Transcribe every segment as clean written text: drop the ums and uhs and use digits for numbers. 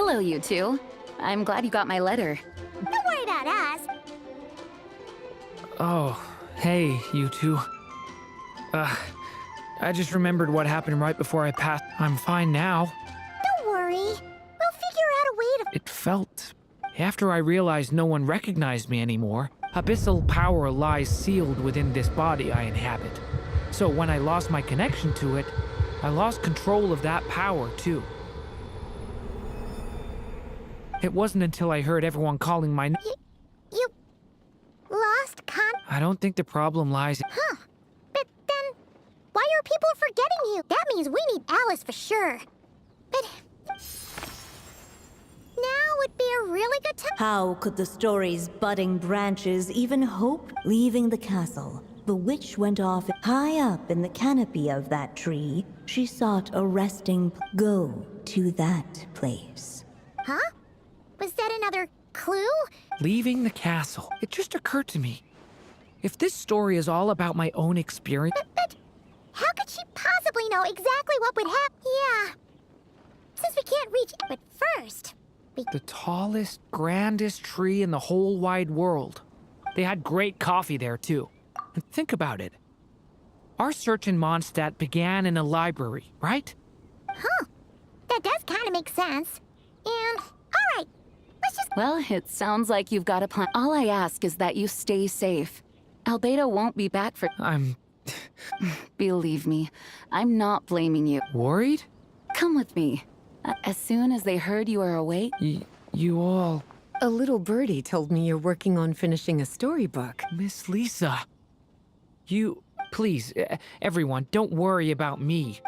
Hello, you two. I'm glad you got my letter. Don't worry about us. Oh, hey, you two. I just remembered what happened right before I passed. I'm fine now. Don't worry. We'll figure out a way to... It felt... After I realized no one recognized me anymore, abyssal power lies sealed within this body I inhabit. So when I lost my connection to it, I lost control of that power, too. It wasn't until I heard everyone calling my name. You... lost con... I don't think the problem lies... Huh. But then... why are people forgetting you? That means we need Alice for sure. But... now would be a really good time... How could the story's budding branches even hope? Leaving the castle, the witch went off high up in the canopy of that tree. She sought a resting... Go to that place. Huh? Was that another clue? Leaving the castle. It just occurred to me. If this story is all about my own experience... But how could she possibly know exactly what would happen? Yeah. Since we can't reach... But first... The tallest, grandest tree in the whole wide world. They had great coffee there, too. And think about it. Our search in Mondstadt began in a library, right? Huh. That does kind of make sense. And... alright. Let's just... Well, it sounds like you've got a plan. All I ask is that you stay safe. Albedo won't be back for... I'm... Believe me, I'm not blaming you. worried? Come with me. As soon as they heard you were awake... You all... A little birdie told me you're working on finishing a storybook. Miss Lisa... You... Please, everyone, don't worry about me.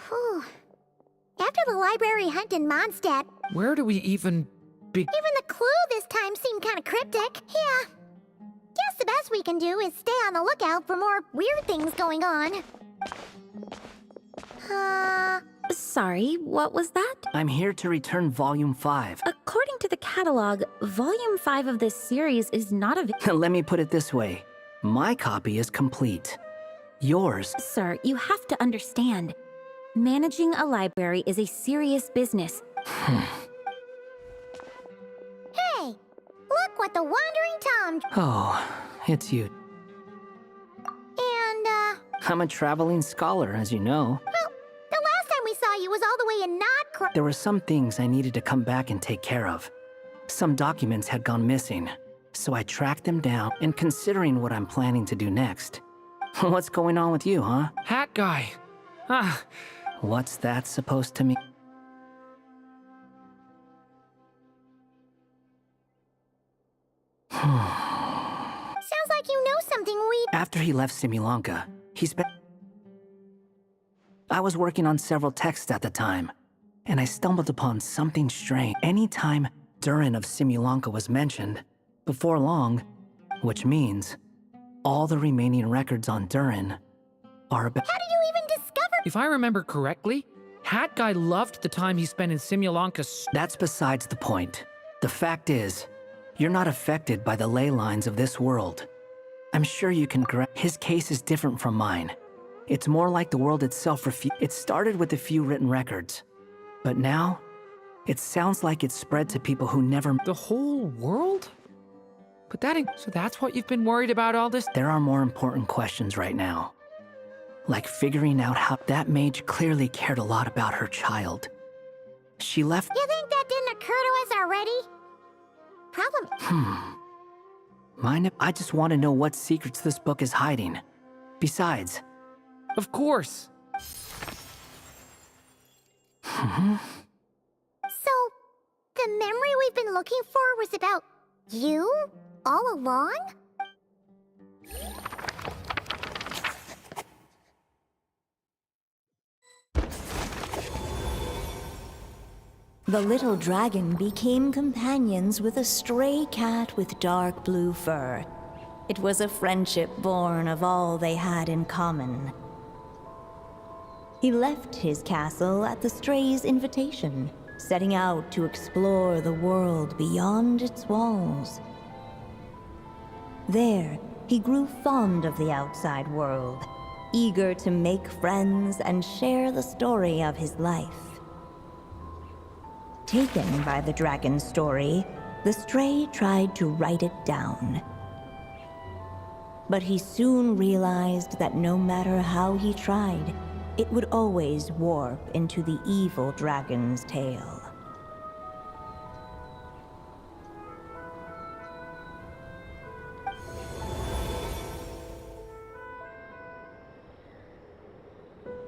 Whew. After the library hunt in Mondstadt, Where do we even even the clue this time seemed kind of cryptic. Yeah. Guess the best we can do is stay on the lookout for more weird things going on. Sorry, what was that? I'm here to return Volume 5. According to the catalog, Volume 5 of this series is not available. Let me put it this way. My copy is complete. Yours... Sir, you have to understand. Managing a library is a serious business. Hey, look what the Wandering Tom... Oh, it's you. And, I'm a traveling scholar, as you know. well, the last time we saw you was all the way in Nodcro... There were some things I needed to come back and take care of. Some documents had gone missing, so I tracked them down, and considering what I'm planning to do next... What's going on with you, huh? Hat guy. Ah, What's that supposed to mean? Sounds like you know something we... After he left Simulanka, he's been... I was working on several texts at the time, and I stumbled upon something strange. Anytime Durin of Simulanka was mentioned, before long, which means all the remaining records on Durin are about... How did you even discover... if I remember correctly, Hat guy loved the time he spent in Simulanka. That's besides the point. The fact is, you're not affected by the ley lines of this world. I'm sure you can correct. His case is different from mine. It's more like the world itself It started with a few written records. But now, it sounds like it's spread to people who never... The whole world? But so that's what you've been worried about all this? There are more important questions right now. Like figuring out how that mage clearly cared a lot about her child. She left... You think that didn't occur to us already? Problem... Mind if I just want to know what secrets this book is hiding. Besides, Of course. So, the memory we've been looking for was about you all along? The little dragon became companions with a stray cat with dark blue fur. It was a friendship born of all they had in common. He left his castle at the stray's invitation, setting out to explore the world beyond its walls. There, he grew fond of the outside world, eager to make friends and share the story of his life. Taken by the dragon's story, the stray tried to write it down. But he soon realized that no matter how he tried, it would always warp into the evil dragon's tale.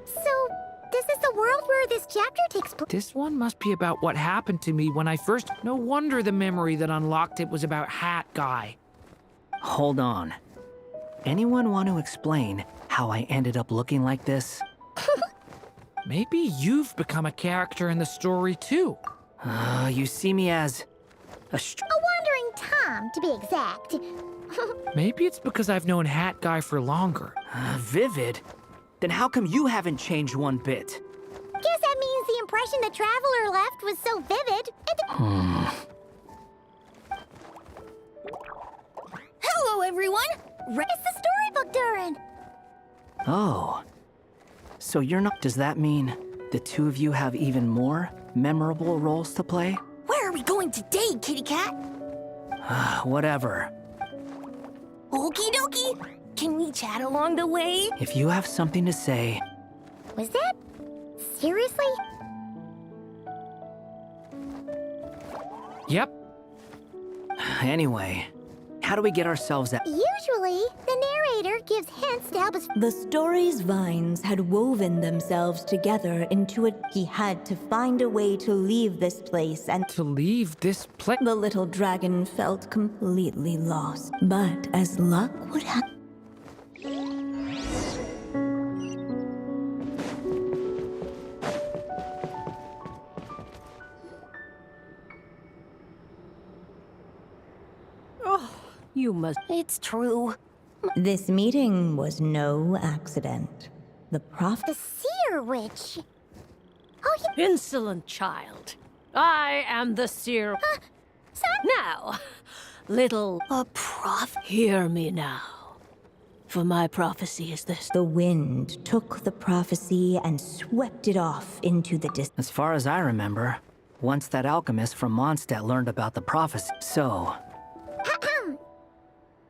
So, this is the world where this chapter takes place. This one must be about what happened to me when I first... No wonder the memory that unlocked it was about Hat Guy. hold on. Anyone want to explain how I ended up looking like this? Maybe you've become a character in the story too. You see me as a A wandering Tom, to be exact. Maybe it's because I've known Hat Guy for longer. vivid? Then how come you haven't changed one bit? Guess that means the impression the traveler left was so vivid. Hello, everyone! It's the storybook Durin. Oh. So you're not... Does that mean the two of you have even more memorable roles to play? Where are we going today, kitty cat? Whatever. Okie dokie! Can we chat along the way? If you have something to say... Was that... seriously? Yep. Anyway, how do we get ourselves out? Usually, the narrator gives hints to help us. The story's vines had woven themselves together into a... He had to find a way to leave this place, and To leave this place. the little dragon felt completely lost. But as luck would have... You must. It's true. This meeting was no accident. The prophet... The seer witch. Oh, Insolent child. I am the seer. Now, little... A prof? Hear me now. For my prophecy is this. The wind took the prophecy and swept it off into the distance. As far as I remember, once that alchemist from Mondstadt learned about the prophecy. So,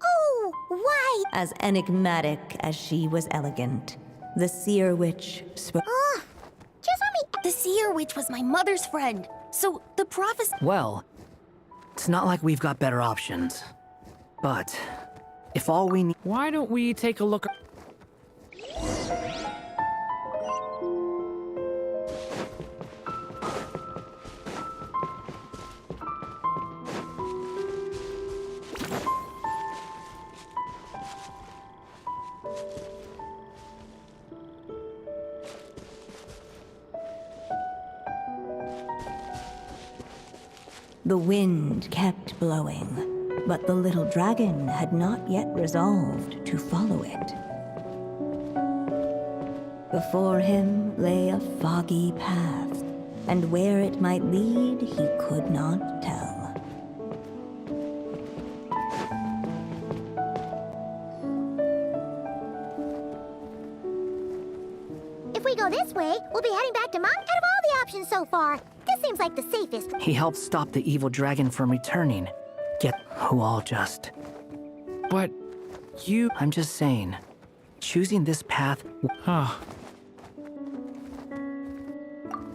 Oh, why? As enigmatic as she was elegant, the seer witch spoke. Just let me. The seer witch was my mother's friend. So the prophecy. well, it's not like we've got better options. But, if all we need... Why don't we take a look? The wind kept blowing, but the little dragon had not yet resolved to follow it. Before him lay a foggy path, and where it might lead he could not tell. If we go this way, we'll be heading back to Mont. Out of all the options so far, this seems like the safest. He helped stop the evil dragon from returning. Get who all just... But you... I'm just saying, choosing this path... Huh.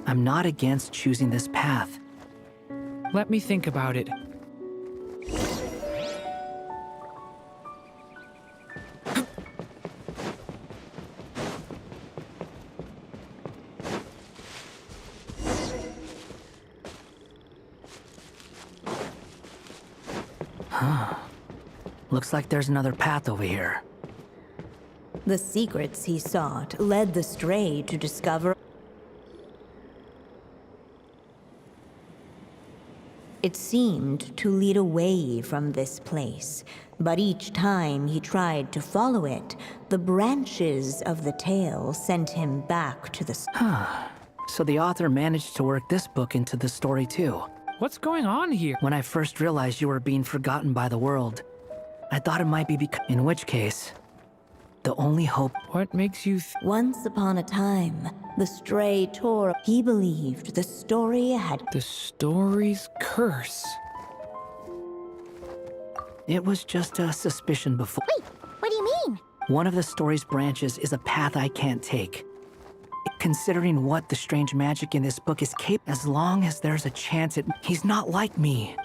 I'm not against choosing this path. Let me think about it. Looks like there's another path over here. The secrets he sought led the stray to discover. It seemed to lead away from this place, but each time he tried to follow it, the branches of the tale sent him back to the... So the author managed to work this book into the story too. What's going on here? When I first realized you were being forgotten by the world, I thought it might be in which case, the only hope... What makes you Once upon a time, the stray tore. He believed the story had... The story's curse. It was just a suspicion before. Wait, what do you mean? One of the story's branches is a path I can't take. Considering what the strange magic in this book is capable, as long as there's a chance he's not like me.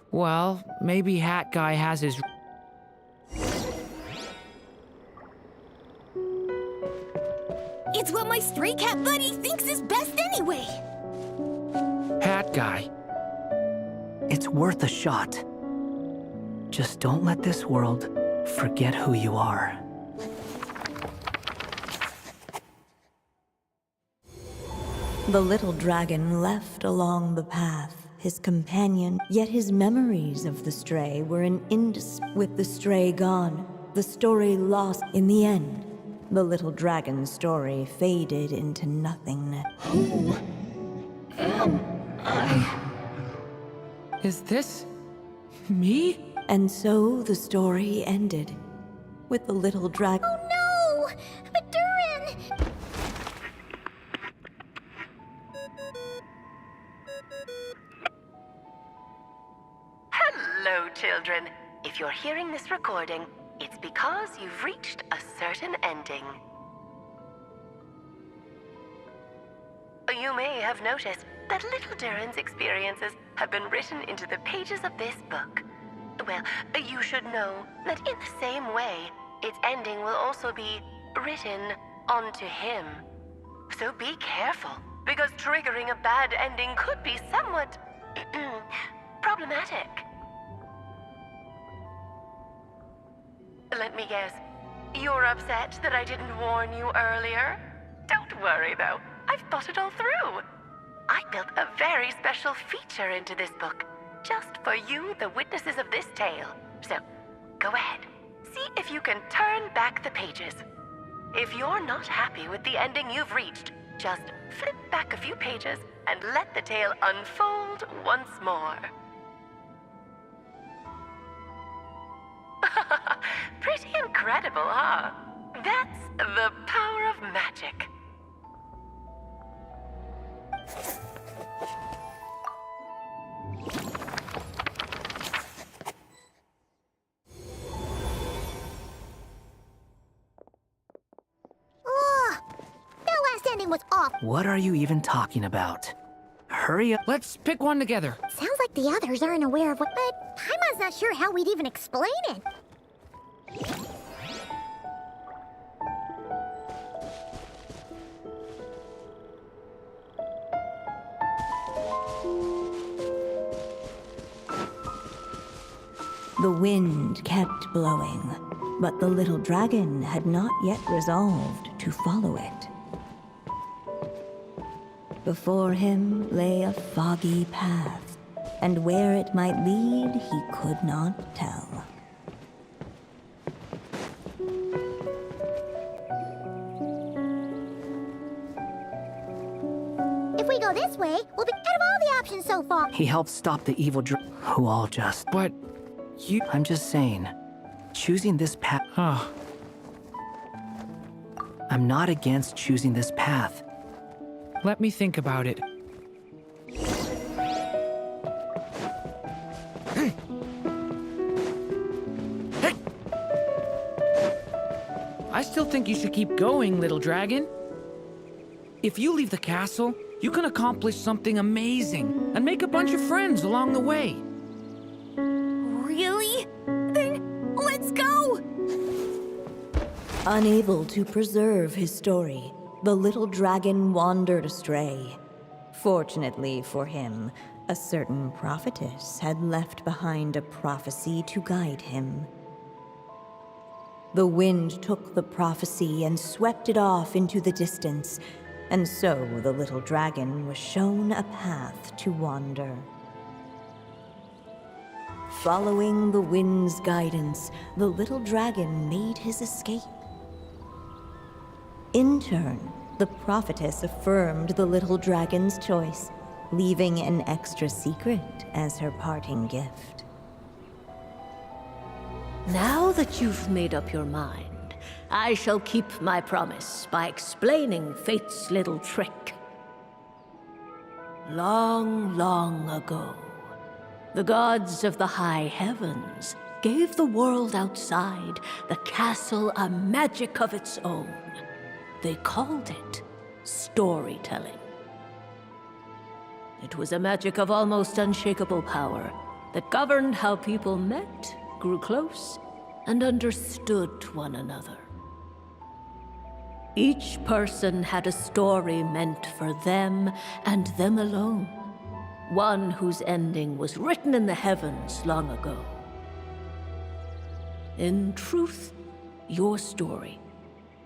Well, maybe Hat Guy has his... It's what my stray cat buddy thinks is best anyway. Hat Guy. It's worth a shot. Just don't let this world forget who you are. The little dragon left along the path, his companion, yet his memories of the stray were with the stray gone, the story lost. In the end, the little dragon's story faded into nothingness. Is this... me? And so the story ended, with the little dragon... Oh no! But Durin! Hello, children. If you're hearing this recording, it's because you've reached a certain ending. You may have noticed that little Durin's experiences have been written into the pages of this book. Well, you should know that in the same way, its ending will also be written onto him. So be careful, because triggering a bad ending could be somewhat problematic. Let me guess, you're upset that I didn't warn you earlier? Don't worry, though. I've thought it all through. I built a very special feature into this book, just for you, the witnesses of this tale. So, go ahead. See if you can turn back the pages. If you're not happy with the ending you've reached, just flip back a few pages and let the tale unfold once more. Pretty incredible, huh? That's the power of magic. Ugh! That last ending was off. What are you even talking about? Hurry up. Let's pick one together. Sounds like the others aren't aware of what, but Paimon's not sure how we'd even explain it. The wind kept blowing, but the little dragon had not yet resolved to follow it. Before him lay a foggy path, and where it might lead he could not tell. If we go this way, we'll be out of all the options so far. He helped stop the evil who all just... But you... I'm just saying, choosing this path... Huh. I'm not against choosing this path. Let me think about it. I still think you should keep going, little dragon. If you leave the castle, you can accomplish something amazing and make a bunch of friends along the way. Really? Then let's go! Unable to preserve his story, the little dragon wandered astray. Fortunately for him, A certain prophetess had left behind a prophecy to guide him. The wind took the prophecy and swept it off into the distance, and so the little dragon was shown a path to wander. Following the wind's guidance, the little dragon made his escape. In turn, the prophetess affirmed the little dragon's choice, leaving an extra secret as her parting gift. Now that you've made up your mind, I shall keep my promise by explaining fate's little trick. Long, long ago, the gods of the high heavens gave the world outside the castle a magic of its own. They called it storytelling. It was a magic of almost unshakable power that governed how people met, grew close, and understood one another. Each person had a story meant for them and them alone, one whose ending was written in the heavens long ago. In truth, your story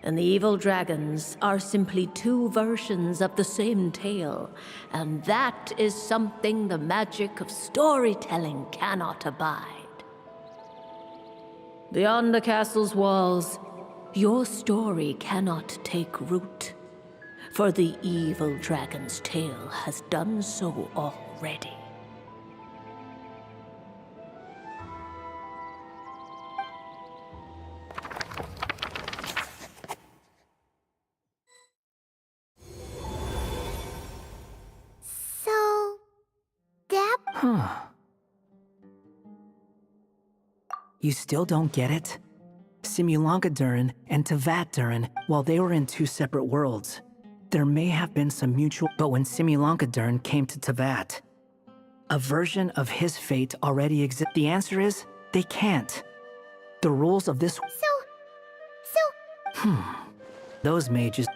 and the evil dragons are simply two versions of the same tale, and that is something the magic of storytelling cannot abide. Beyond the castle's walls, your story cannot take root, for the evil dragon's tale has done so already. So, that You still don't get it? Simulanka Durin and Tevat Durin, while they were in two separate worlds, there may have been some mutual. But when Simulanka Durin came to Tevat, a version of his fate already exists. The answer is, they can't. The rules of this. So, Those mages.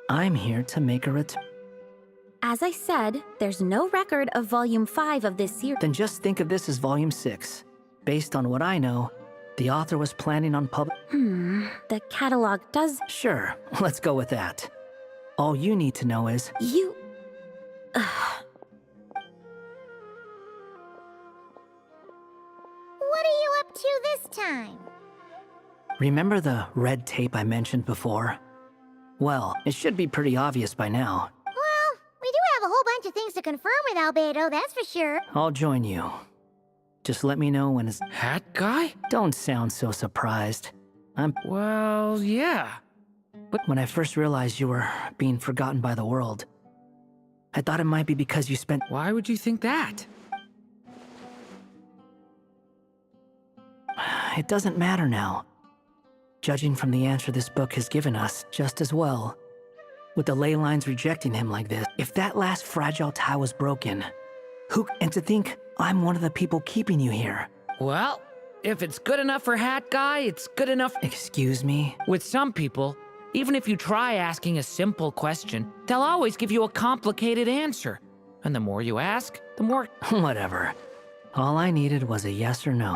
I'm here to make a return. As I said, there's no record of Volume 5 of this series. Then just think of this as Volume 6. Based on what I know, the author was planning on The catalog does... Sure, let's go with that. All you need to know is... You... what are you up to this time? Remember the red tape I mentioned before? Well, it should be pretty obvious by now. Well, we do have a whole bunch of things to confirm with Albedo, that's for sure. I'll join you. Just let me know when it's... Hat guy? Don't sound so surprised. Well, yeah. When I first realized you were being forgotten by the world, I thought it might be because you spent... Why would you think that? It doesn't matter now. Judging from the answer this book has given us, just as well. With the ley lines rejecting him like this, if that last fragile tie was broken, and to think I'm one of the people keeping you here. Well, if it's good enough for Hat Guy, it's good enough. Excuse me? With some people, even if you try asking a simple question, they'll always give you a complicated answer. And the more you ask, the more... Whatever. All I needed was a yes or no.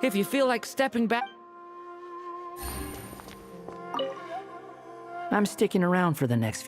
If you feel like stepping back... I'm sticking around for the next...